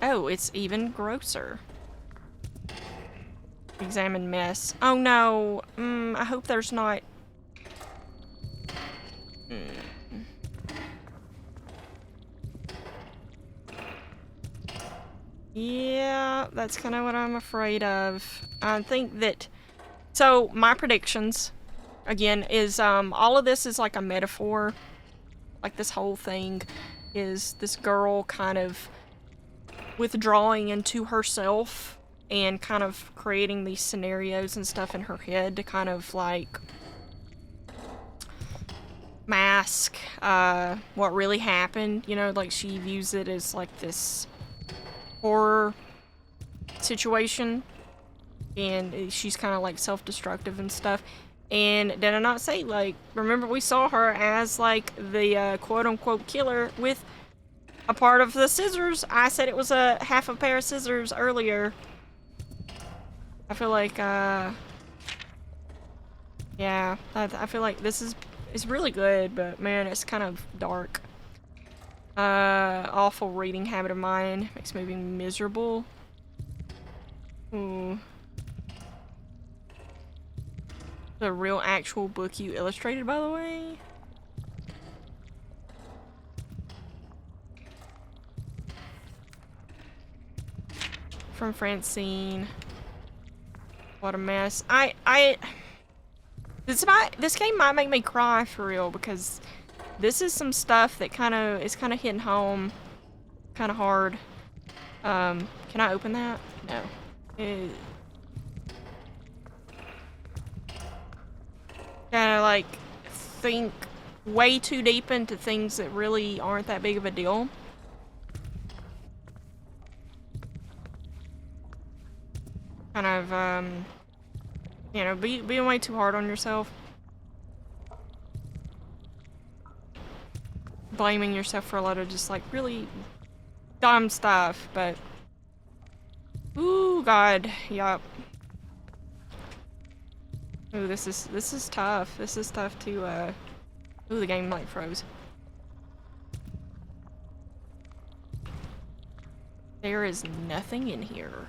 Oh, it's even grosser. Examine mess. Oh no. I hope there's not... Yeah, that's kind of what I'm afraid of. I think that... So, my predictions, again, is all of this is like a metaphor. Like, this whole thing is this girl kind of withdrawing into herself and kind of creating these scenarios and stuff in her head to kind of, like, mask what really happened. You know, like, she views it as, like, this horror situation, and she's kind of, like, self-destructive and stuff. And did I not say, like, remember we saw her as, like, the quote-unquote killer with a part of the scissors? I said it was a half a pair of scissors earlier. I feel like, yeah, I feel like this is, it's really good, but man, it's kind of dark. Awful reading habit of mine. Makes me miserable. Ooh. The real actual book you illustrated, by the way. From Francine. What a mess. This game might make me cry for real, because this is some stuff that is kind of hitting home, kind of hard. Can I open that? No. Kind of like think way too deep into things that really aren't that big of a deal. Kind of, you know, being way too hard on yourself. Blaming yourself for a lot of just, like, really dumb stuff, but... Ooh, God, yup. Ooh, this is tough. This is tough to, Ooh, the game, like, froze. There is nothing in here.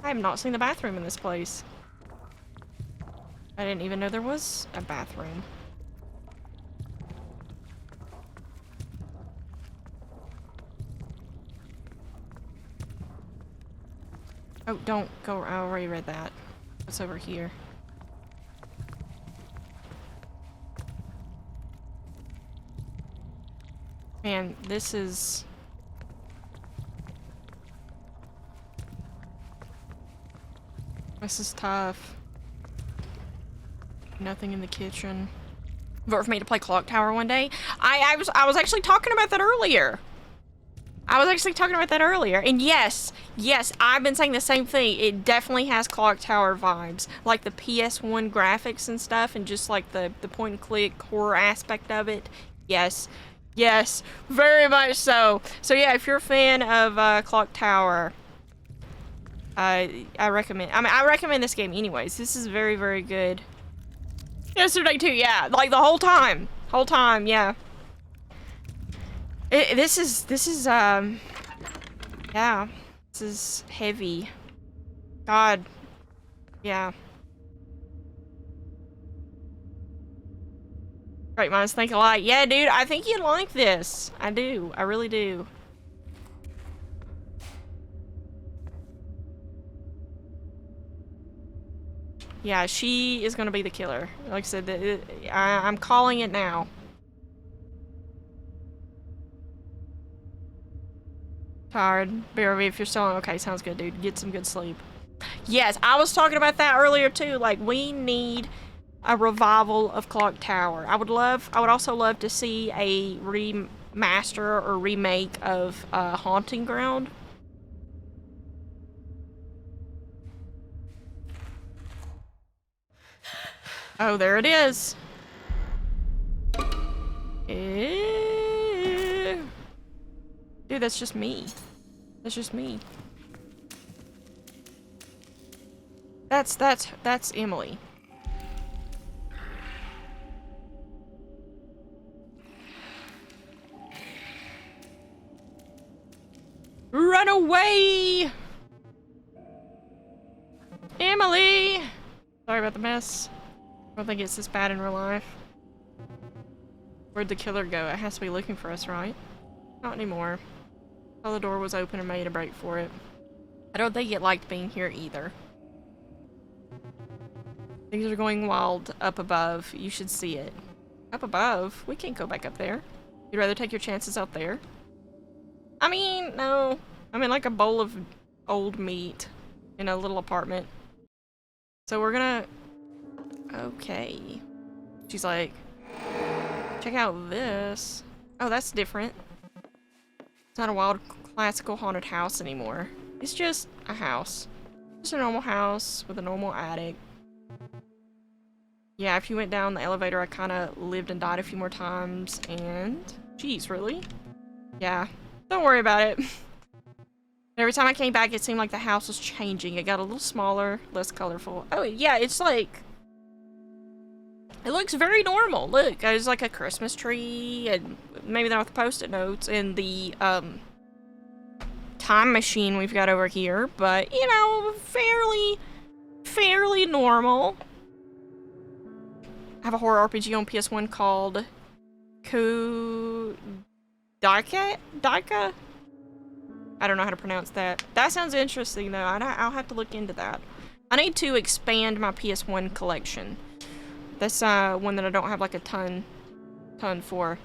I have not seen the bathroom in this place. I didn't even know there was a bathroom. Oh, don't go. I already read that. What's over here? Man, this is... This is tough. Nothing in the kitchen. Vote for me to play Clock Tower one day. I was actually talking about that earlier. And yes, I've been saying the same thing. It definitely has Clock Tower vibes. Like the PS1 graphics and stuff, and just like the point and click horror aspect of it. Yes, very much so. So yeah, if you're a fan of Clock Tower, I recommend. I mean, I recommend this game anyways. This is very, very good. Yesterday too, yeah. Like the whole time, yeah. This is yeah. This is heavy. God, yeah. Great minds think alike. Yeah, dude, I think you'd like this. I do. I really do. Yeah, she is gonna be the killer. Like I said, I'm calling it now. Tired. BRB, if you're still on. Okay, sounds good, dude. Get some good sleep. Yes, I was talking about that earlier too. Like, we need a revival of Clock Tower. I would also love to see a remaster or remake of Haunting Ground. Oh, there it is. Ew. Dude, that's just me. That's just me. That's Emily. Run away! Emily! Sorry about the mess. I don't think it's this bad in real life. Where'd the killer go? It has to be looking for us, right? Not anymore. Oh, the door was open and made a break for it. I don't think it liked being here either. Things are going wild up above. You should see it. Up above? We can't go back up there. You'd rather take your chances out there? I mean, no. I'm in like a bowl of old meat in a little apartment. So we're gonna... Okay. She's like, check out this. Oh, that's different. It's not a wild classical haunted house anymore. It's just a house. Just a normal house with a normal attic. Yeah, if you went down the elevator, I kind of lived and died a few more times, and... Jeez, really? Yeah. Don't worry about it. Every time I came back, it seemed like the house was changing. It got a little smaller, less colorful. Oh, yeah, it's like... It looks very normal. Look, there's like a Christmas tree, and maybe they're with post-it notes, and the, time machine we've got over here, but, you know, fairly normal. I have a horror RPG on PS1 called Daika? I don't know how to pronounce that. That sounds interesting, though. I'll have to look into that. I need to expand my PS1 collection. That's one that I don't have like a ton for.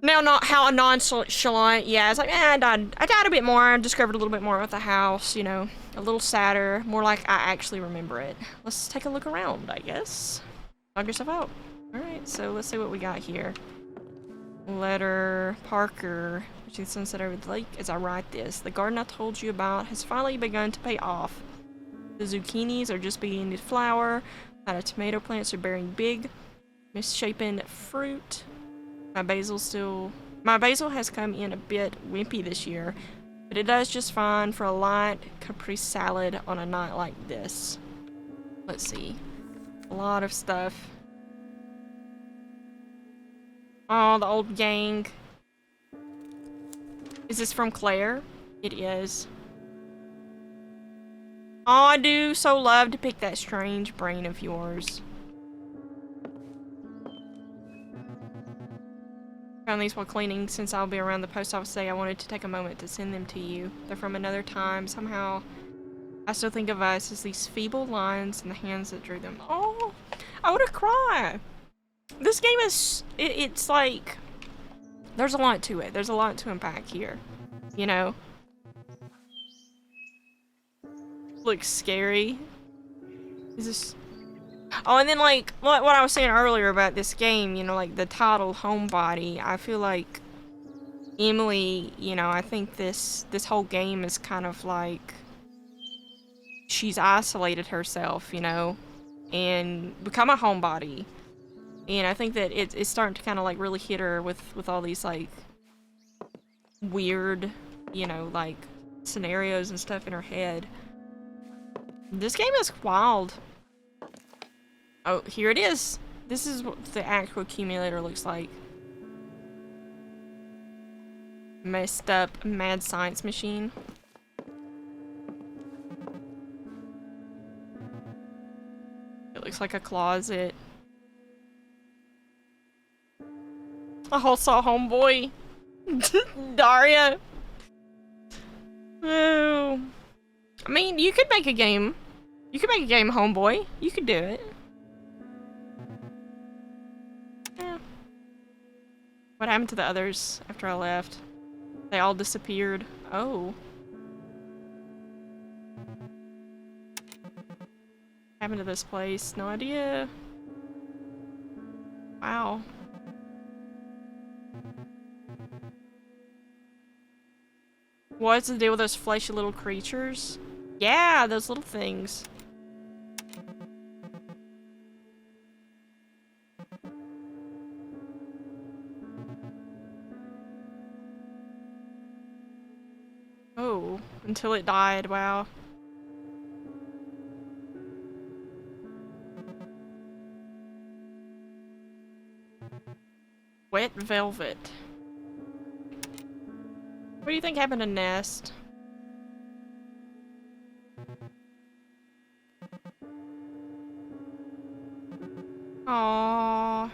Now, not how nonchalant. Yeah, it's like, I died a bit more. I discovered a little bit more about the house, you know. A little sadder. More like I actually remember it. Let's take a look around, I guess. Log yourself out. Alright, so let's see what we got here. Letter Parker. Watching the sunset over the lake as I write this. The garden I told you about has finally begun to pay off. The zucchinis are just beginning to flower. The tomato plants are bearing big, misshapen fruit. My basil has come in a bit wimpy this year, but it does just fine for a light Capri salad on a night like this. Let's see. A lot of stuff. Oh, the old gang. Is this from Claire? It is. Oh, I do so love to pick that strange brain of yours. Found these while cleaning. Since I'll be around the post office today, I wanted to take a moment to send them to you. They're from another time. Somehow, I still think of us as these feeble lines in the hands that drew them. Oh, I want to cry. This game is, it's like, there's a lot to it. There's a lot to unpack here, you know? Looks scary. Is this... Oh, and then like, what I was saying earlier about this game, you know, like the title, Homebody, I feel like Emily, you know, I think this whole game is kind of like, she's isolated herself, you know, and become a homebody. And I think that it's starting to kind of like really hit her with all these like weird, you know, like scenarios and stuff in her head. This game is wild. Oh, here it is. This is what the actual accumulator looks like. Messed up mad science machine. It looks like a closet. I also saw Homeboy. Daria. Oh. I mean, you could make a game. You could make a game, Homeboy. You could do it. Yeah. What happened to the others after I left? They all disappeared. Oh. What happened to this place? No idea. Wow. What's the deal with those fleshy little creatures? Yeah, those little things. Oh, until it died, wow. Wet velvet. What do you think happened to Nest? Aww.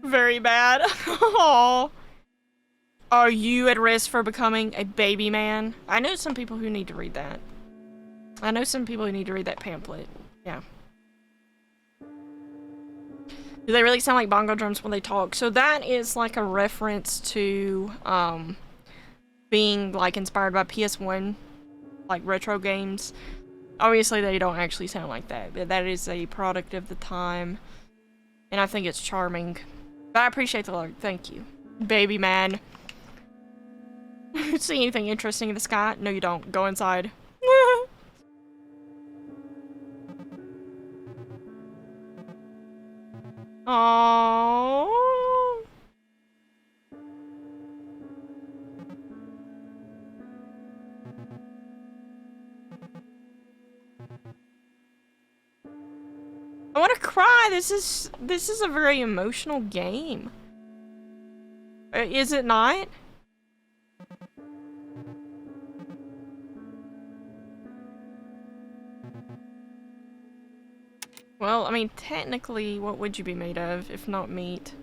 Very bad. Aww. Are you at risk for becoming a baby man? I know some people who need to read that. I know some people who need to read that pamphlet. Yeah. Do they really sound like bongo drums when they talk? So that is like a reference to being like inspired by PS1 like retro games. Obviously they don't actually sound like that, but that is a product of the time. And I think it's charming. But I appreciate the look. Thank you. Baby man. See anything interesting in the sky? No, you don't. Go inside. Aww. I want to cry. This is a very emotional game. Is it not? Well, I mean, technically, what would you be made of if not meat?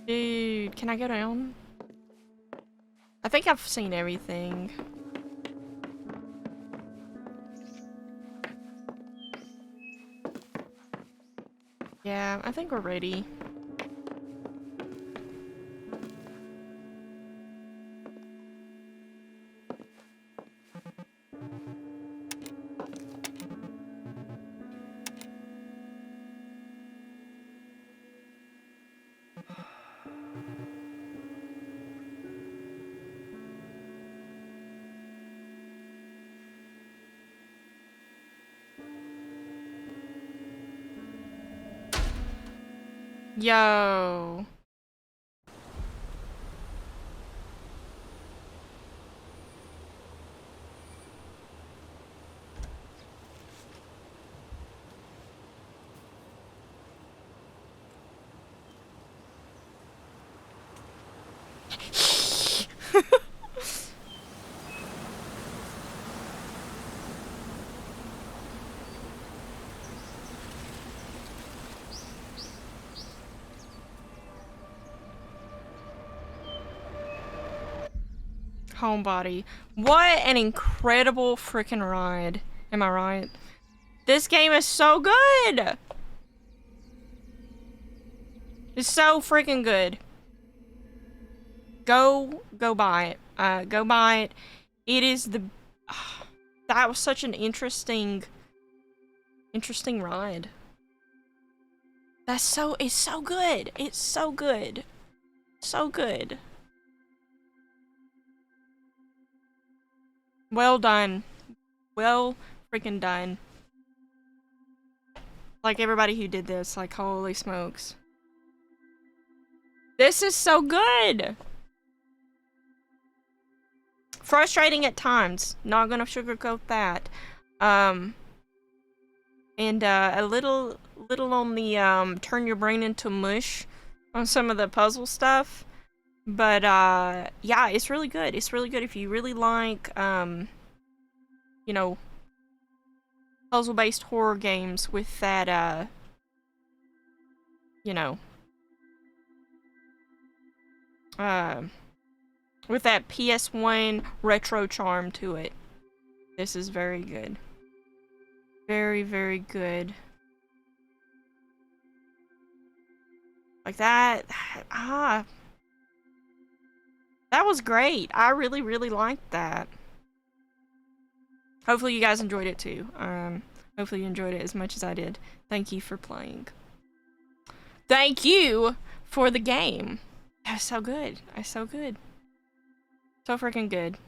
Dude, can I go down? I think I've seen everything. Yeah, I think we're ready. Yo. Homebody. What an incredible freaking ride. Am I right? This game is so good! It's so freaking good. Go buy it. Go buy it. It is the... that was such an interesting ride. It's so good. It's so good. So good. Well done. Well freaking done. Like everybody who did this, like holy smokes. This is so good! Frustrating at times. Not gonna sugarcoat that. And a little on the turn your brain into mush on some of the puzzle stuff. But yeah, it's really good. It's really good if you really like you know, puzzle-based horror games with that you know, with that PS1 retro charm to it. This is very good. Very, very good. Like that, that was great. I really, really liked that. Hopefully you guys enjoyed it too. Hopefully you enjoyed it as much as I did. Thank you for playing. Thank you for the game. That was so good. That's so good. So freaking good.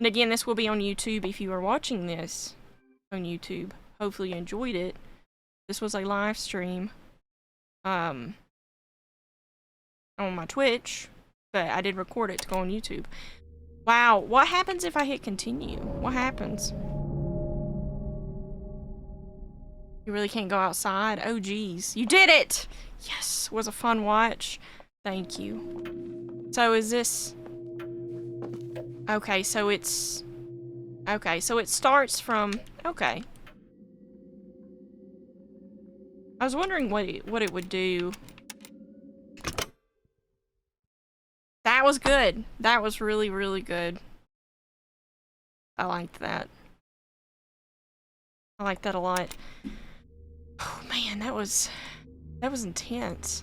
And again, this will be on YouTube if you are watching this on YouTube. Hopefully you enjoyed it. This was a live stream on my Twitch, but I did record it to go on YouTube. Wow, what happens if I hit continue? What happens? You really can't go outside? Oh geez, you did it! Yes, it was a fun watch. Thank you. So is this... Okay, so it's... Okay, so it starts from... Okay. I was wondering what it would do. That was good. That was really, really good. I liked that. I liked that a lot. Oh man, that was intense.